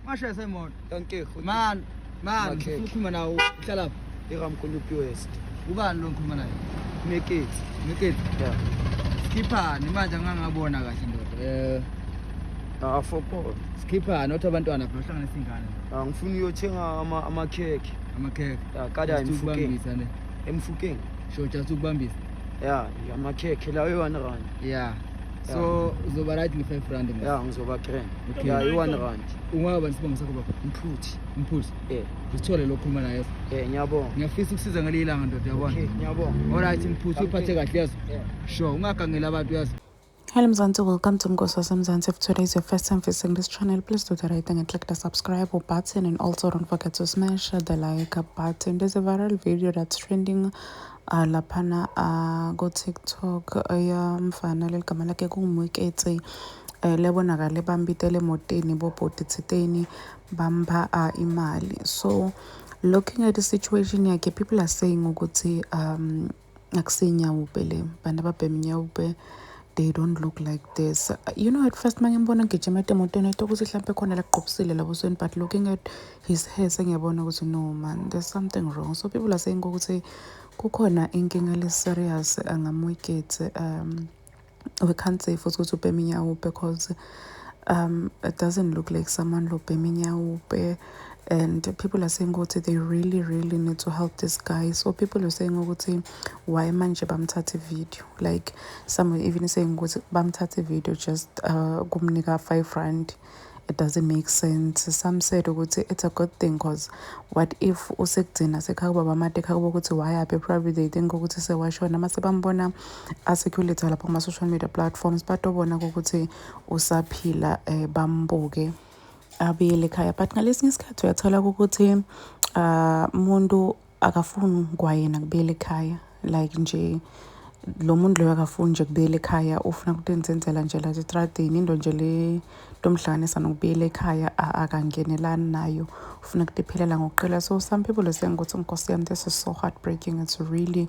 Masha semoto. Danke. Man, ukhuluma nawo uhlala lapha. Iramkhulupi West. Ubani lo ngikhuluma naye? Meketi. Yeah. Skiphani manje angangabona kahle ndoda. For Skiphani othi abantwana lapha bahlanganisa ingane. ngifuna uyothenga amakhekhe. Amakhekhe. Yeah, kada Emfukeng. Emfukeng. Sho just ukubambisa. Yeah, amakhekhe lawo e-R1. Yeah. So uzoba right nge-5 rand. Yeah, ngizoba grand. Okay. Yeah, i-R1. Ungaba nisibongo sakho baba? Mphuthi. Yeah. Usithole lo khuluma naye. Ngiyabonga. Ngiyafisa ukusiza ngaleli langa ndoda yabona. Okay, ngiyabonga. Alright Mphuthi uphathe kahle yazi. Yeah. Sure, ungagangela abantu yazi. Hello Mzansi, welcome to Mgosa Mzansi. If today is your first time visiting this channel, please do the right thing and click the subscribe button, and also don't forget to smash the like button. There's a viral video that's trending lapana go TikTok ya mfana leligama lakhe kungumwiketsi lebonakala bambitele emoteni bobhoti thiteni bamba imali. So looking at the situation yakhe, people are saying ukuthi akusinyawo le bana babemnyawo, they don't look like this. You know, at first mangibona ngijima emotweni ukuthi mhlambe khona la qophisile labo sweni, but looking at his hair sengiyabona ukuthi no man, there's something wrong. So people are saying ukuthi kukhona inkinga le serious angamwikethe we can't say futhi ukuthi ubheminyawo because it doesn't look like someone lo bheminyawo. And people are saying ukuthi they really need to help this guy. So people are saying ukuthi why manje bamthathe video, like some even saying ukuthi bamthathe video just kumnika 5 rand. It doesn't make sense. Some said ukuthi it's a good thing because what if usekugcina sekhaya baba made khaya ukuthi why happy, probably they think ukuthi sewashona mase bambona asecurity lapha kuma social media platforms batobona ukuthi usaphila bambuke abuyele ekhaya. But ngalesinye isikhathi uyathola ukuthi umuntu akafuni kwayena kubuyela ekhaya, like nje lo muntu lo akafuni nje kubuyela ekhaya, ufuna ukutenzela nje la estradini, into nje le ntomhlanganisa nokubuyela ekhaya akangenelani nayo, ufuna ukuphelela ngokuqela. So some people are saying ukuthi Nkosi yami, this is so heartbreaking. It's really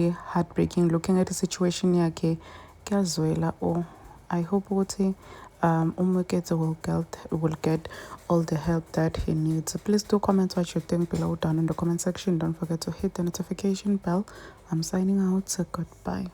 heartbreaking looking at the situation yakhe. Kuyazwela. I hope ukuthi Umweketsi will get all the help that he needs. Please do comment what you think below down in the comment section. Don't forget to hit the notification bell. I'm signing out. So goodbye.